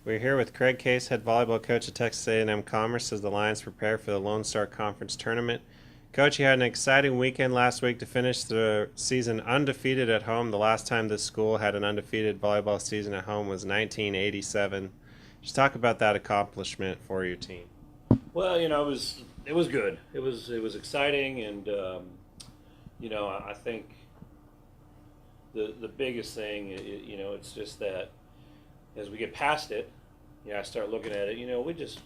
We're here with Craig Case, head volleyball coach at Texas A&M-Commerce, as the Lions prepare for the Lone Star Conference tournament. Coach, you had an exciting weekend last week to finish the season undefeated at home. The last time this school had an undefeated volleyball season at home was 1987. Just talk about that accomplishment for your team. Well, it was good. It was exciting, and I think the biggest thing, it's just that as we get past it, I start looking at it. It's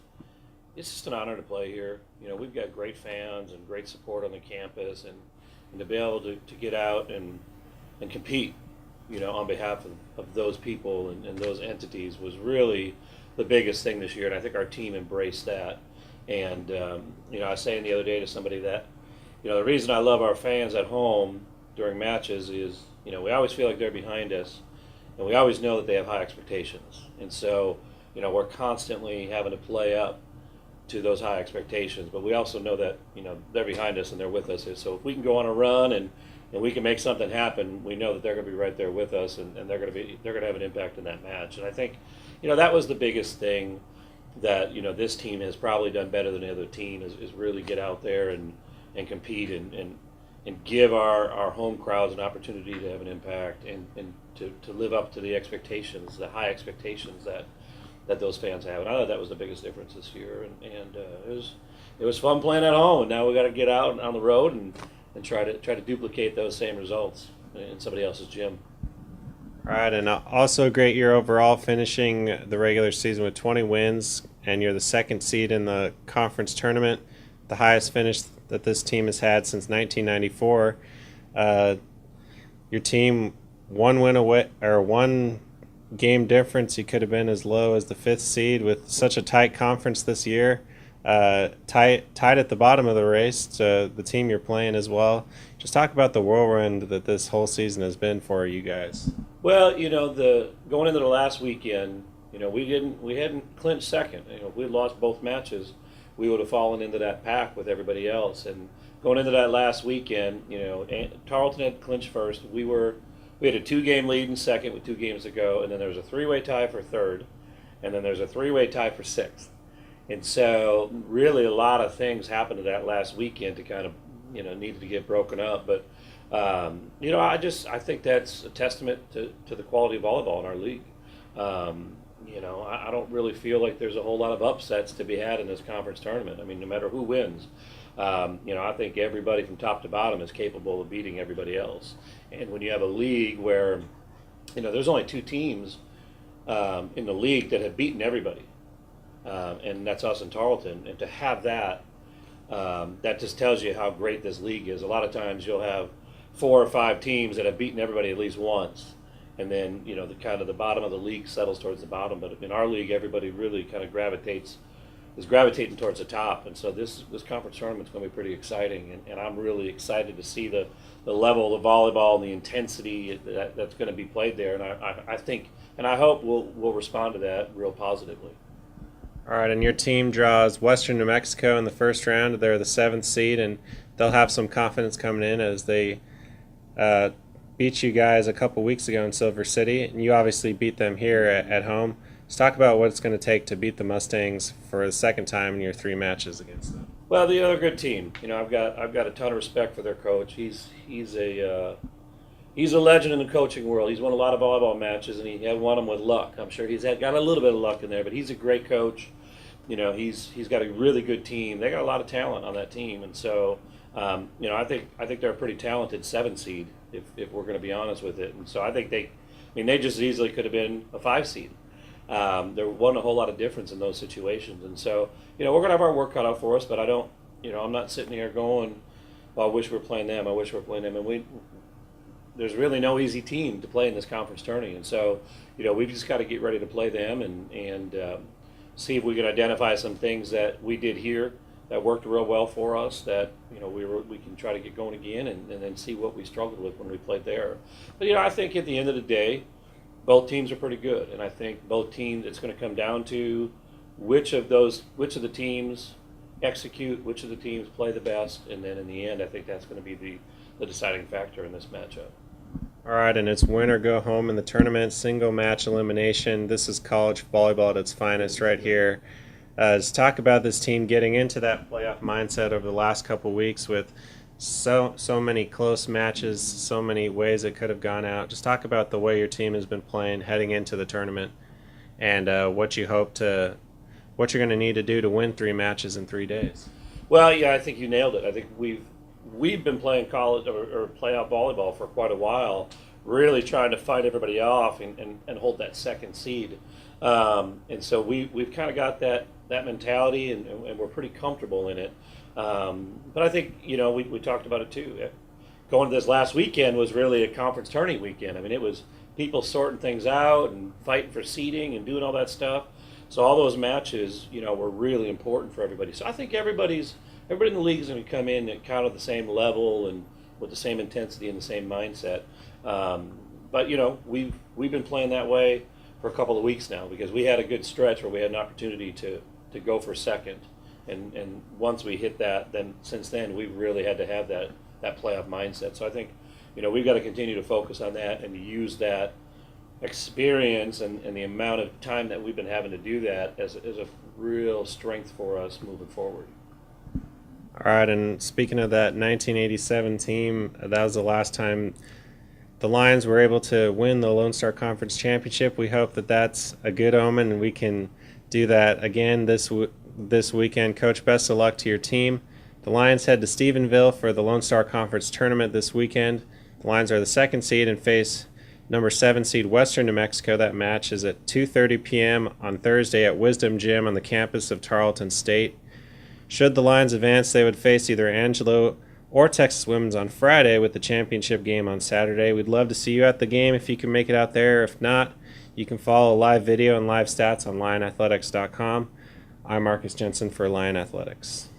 just an honor to play here. We've got great fans and great support on the campus, and to be able to get out and compete, on behalf of those people and those entities was really the biggest thing this year, and I think our team embraced that. And I was saying the other day to somebody that, the reason I love our fans at home during matches is, we always feel like they're behind us, and we always know that they have high expectations. And so, we're constantly having to play up to those high expectations, but we also know that, they're behind us and they're with us. So if we can go on a run and we can make something happen, we know that they're going to be right there with us, and they're going to have an impact in that match. And I think, that was the biggest thing that this team has probably done better than the other team is really get out there and compete and give our home crowds an opportunity to have an impact and to live up to the expectations, the high expectations that those fans have. And I thought that was the biggest difference this year. And it was fun playing at home, and now we got to get out on the road and try to duplicate those same results in somebody else's gym. All right, and also a great year overall, finishing the regular season with 20 wins, and you're the second seed in the conference tournament, the highest finish that this team has had since 1994. Your team one win away, or one game difference. You could have been as low as the fifth seed with such a tight conference this year. Tight at the bottom of the race to the team you're playing as well. Just talk about the whirlwind that this whole season has been for you guys. Well, the going into the last weekend, we hadn't clinched second. If we had lost both matches, we would have fallen into that pack with everybody else. And going into that last weekend, Tarleton had clinched first. We had a 2-game lead in second with 2 games to go, and then there was a 3-way tie for third, and then there's a 3-way tie for sixth. And so, really, a lot of things happened to that last weekend to kind of, needed to get broken up. But I think that's a testament to the quality of volleyball in our league. I don't really feel like there's a whole lot of upsets to be had in this conference tournament. I mean, no matter who wins, I think everybody from top to bottom is capable of beating everybody else. And when you have a league where, there's only 2 teams in the league that have beaten everybody, and that's us and Tarleton, and to have that, that just tells you how great this league is. A lot of times you'll have 4 or 5 teams that have beaten everybody at least once, and then the kind of the bottom of the league settles towards the bottom. But in our league, everybody really kind of is gravitating towards the top. And so this conference tournament's going to be pretty exciting, and I'm really excited to see the level of the volleyball and the intensity that's going to be played there. And I think and I hope we'll respond to that real positively. All right, and your team draws Western New Mexico in the first round. They're the 7th seed, and they'll have some confidence coming in as they beat you guys a couple weeks ago in Silver City, and you obviously beat them here at home. Let's talk about what it's going to take to beat the Mustangs for the second time in your 3 matches against them. Well, the other good team. I've got a ton of respect for their coach. He's a legend in the coaching world. He's won a lot of volleyball matches, and he had won them with luck. I'm sure he's got a little bit of luck in there, but he's a great coach. He's got a really good team. They got a lot of talent on that team, and so I think they're a pretty talented 7 seed if we're going to be honest with it. And so I think they just as easily could have been a 5 seed. There wasn't a whole lot of difference in those situations, and so we're going to have our work cut out for us. But I don't, I'm not sitting here going, well, I wish we were playing them. I wish we were playing them, and there's really no easy team to play in this conference tourney. And so we've just got to get ready to play them and see if we can identify some things that we did here that worked real well for us, that we can try to get going again, and then see what we struggled with when we played there. But I think at the end of the day, both teams are pretty good, and I think both teams, it's going to come down to which of the teams execute, which of the teams play the best, and then in the end, I think that's going to be the deciding factor in this matchup. All right, and it's win or go home in the tournament, single match elimination. This is college volleyball at its finest right here. Let's talk about this team getting into that playoff mindset over the last couple weeks with so many close matches, so many ways it could have gone out. Just talk about the way your team has been playing heading into the tournament and what you're going to need to do to win 3 matches in 3 days. Well, yeah, I think you nailed it. I think we've been playing college or playoff volleyball for quite a while, really trying to fight everybody off and hold that second seed. And so we've kind of got that mentality, and we're pretty comfortable in it. But I think, we talked about it too. Going to this last weekend was really a conference tourney weekend. I mean, it was people sorting things out and fighting for seeding and doing all that stuff. So all those matches, were really important for everybody. So I think everybody in the league is going to come in at kind of the same level and with the same intensity and the same mindset. But we've been playing that way for a couple of weeks now because we had a good stretch where we had an opportunity to go for second, and once we hit that, then since then we've really had to have that playoff mindset. So I think we've got to continue to focus on that and use that experience and the amount of time that we've been having to do that as a real strength for us moving forward. All right, and speaking of that 1987 team, that was the last time the Lions were able to win the Lone Star Conference Championship. We hope that that's a good omen and we can do that again this weekend. Coach, best of luck to your team. The Lions head to Stephenville for the Lone Star Conference Tournament this weekend. The Lions are the 2nd seed and face number 7 seed Western New Mexico. That match is at 2:30 p.m. on Thursday at Wisdom Gym on the campus of Tarleton State. Should the Lions advance, they would face either Angelo or Texas Women's on Friday with the championship game on Saturday. We'd love to see you at the game if you can make it out there. If not, you can follow live video and live stats on lionathletics.com. I'm Marcus Jensen for Lion Athletics.